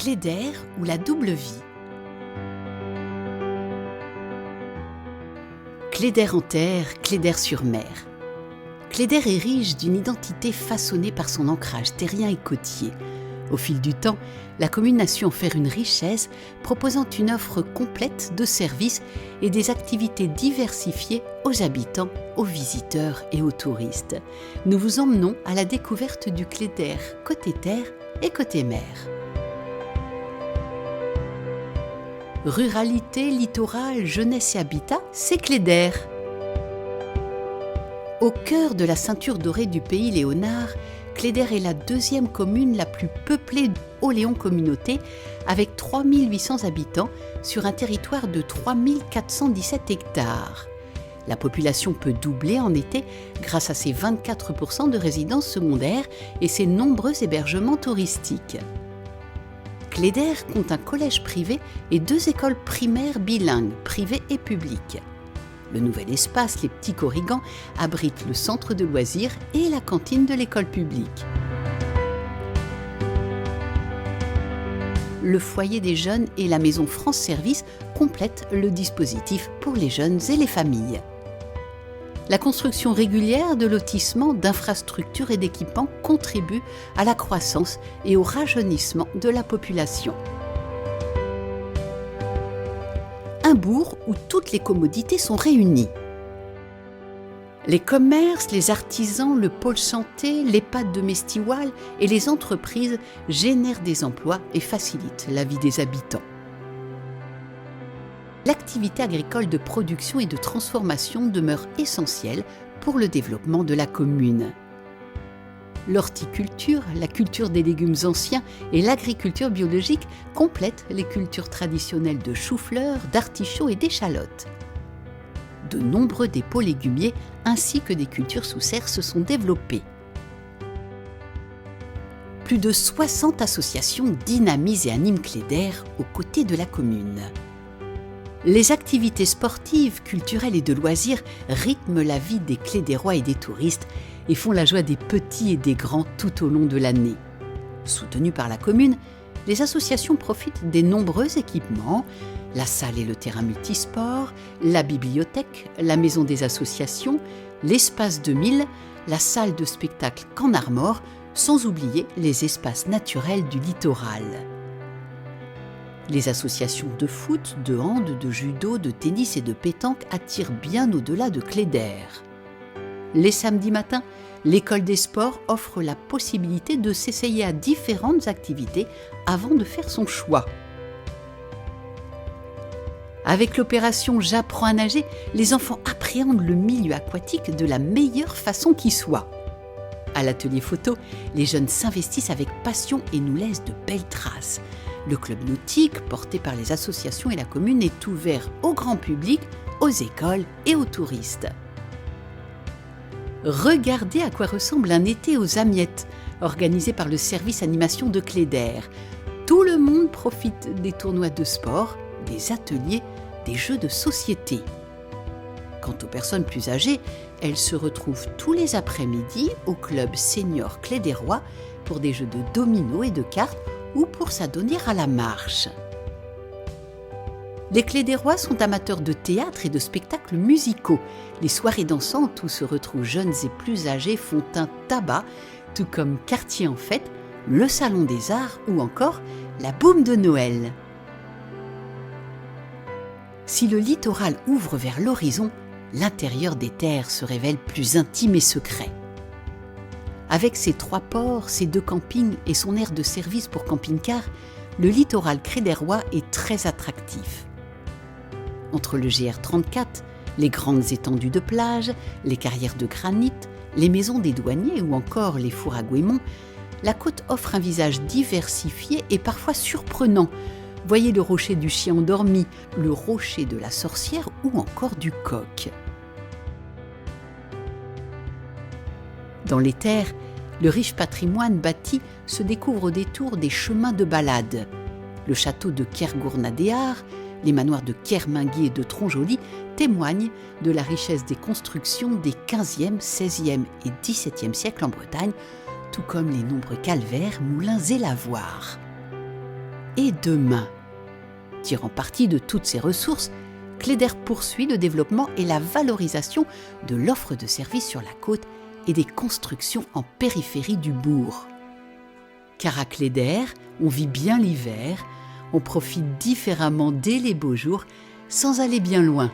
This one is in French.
Cléder ou la double vie. Cléder en terre, Cléder sur mer. Cléder est riche d'une identité façonnée par son ancrage terrien et côtier. Au fil du temps, la commune a su en faire une richesse, proposant une offre complète de services et des activités diversifiées aux habitants, aux visiteurs et aux touristes. Nous vous emmenons à la découverte du Cléder côté terre et côté mer. Ruralité, littoral, jeunesse et habitat, c'est Cléder. Au cœur de la ceinture dorée du pays léonard, Cléder est la deuxième commune la plus peuplée au Léon Communauté, avec 3800 habitants sur un territoire de 3417 hectares. La population peut doubler en été grâce à ses 24% de résidences secondaires et ses nombreux hébergements touristiques. Cléder compte un collège privé et 2 écoles primaires bilingues, privées et publiques. Le nouvel espace, les Petits Corrigans, abrite le centre de loisirs et la cantine de l'école publique. Le foyer des jeunes et la maison France Service complètent le dispositif pour les jeunes et les familles. La construction régulière de lotissements, d'infrastructures et d'équipements contribue à la croissance et au rajeunissement de la population. Un bourg où toutes les commodités sont réunies. Les commerces, les artisans, le pôle santé, l'EHPAD de Mestiwal et les entreprises génèrent des emplois et facilitent la vie des habitants. L'activité agricole de production et de transformation demeure essentielle pour le développement de la commune. L'horticulture, la culture des légumes anciens et l'agriculture biologique complètent les cultures traditionnelles de chou-fleur, d'artichauts et d'échalotes. De nombreux dépôts légumiers ainsi que des cultures sous serre se sont développés. Plus de 60 associations dynamisent et animent Cléder aux côtés de la commune. Les activités sportives, culturelles et de loisirs rythment la vie des Cléderois et des touristes et font la joie des petits et des grands tout au long de l'année. Soutenues par la commune, les associations profitent des nombreux équipements, la salle et le terrain multisport, la bibliothèque, la maison des associations, l'espace 2000, la salle de spectacle Camp Armor, sans oublier les espaces naturels du littoral. Les associations de foot, de hand, de judo, de tennis et de pétanque attirent bien au-delà de Cléder. Les samedis matins, l'école des sports offre la possibilité de s'essayer à différentes activités avant de faire son choix. Avec l'opération J'apprends à nager, les enfants appréhendent le milieu aquatique de la meilleure façon qui soit. À l'atelier photo, les jeunes s'investissent avec passion et nous laissent de belles traces. Le club nautique, porté par les associations et la commune, est ouvert au grand public, aux écoles et aux touristes. Regardez à quoi ressemble un été aux Amiettes, organisé par le service animation de Cléder. Tout le monde profite des tournois de sport, des ateliers, des jeux de société. Quant aux personnes plus âgées, elles se retrouvent tous les après-midi au club senior cléderois pour des jeux de dominos et de cartes ou pour s'adonner à la marche. Les Cléderois sont amateurs de théâtre et de spectacles musicaux. Les soirées dansantes où se retrouvent jeunes et plus âgés font un tabac, tout comme Quartier en fête, le Salon des Arts ou encore la Boum de Noël. Si le littoral ouvre vers l'horizon, l'intérieur des terres se révèle plus intime et secret. Avec ses 3 ports, ses 2 campings et son aire de service pour camping-car, le littoral cléderois est très attractif. Entre le GR34, les grandes étendues de plage, les carrières de granit, les maisons des douaniers ou encore les fours à Gouémont, la côte offre un visage diversifié et parfois surprenant. Voyez le rocher du chien endormi, le rocher de la sorcière ou encore du coq. Dans les terres, le riche patrimoine bâti se découvre au détour des chemins de balade. Le château de Kergournadéar, les manoirs de Kerminguy et de Tronjoli témoignent de la richesse des constructions des 15e, 16e et 17e siècles en Bretagne, tout comme les nombreux calvaires, moulins et lavoirs. et demain. Tirant parti de toutes ces ressources, Cléder poursuit le développement et la valorisation de l'offre de services sur la côte et des constructions en périphérie du bourg. Car à Cléder, on vit bien l'hiver, on profite différemment dès les beaux jours, sans aller bien loin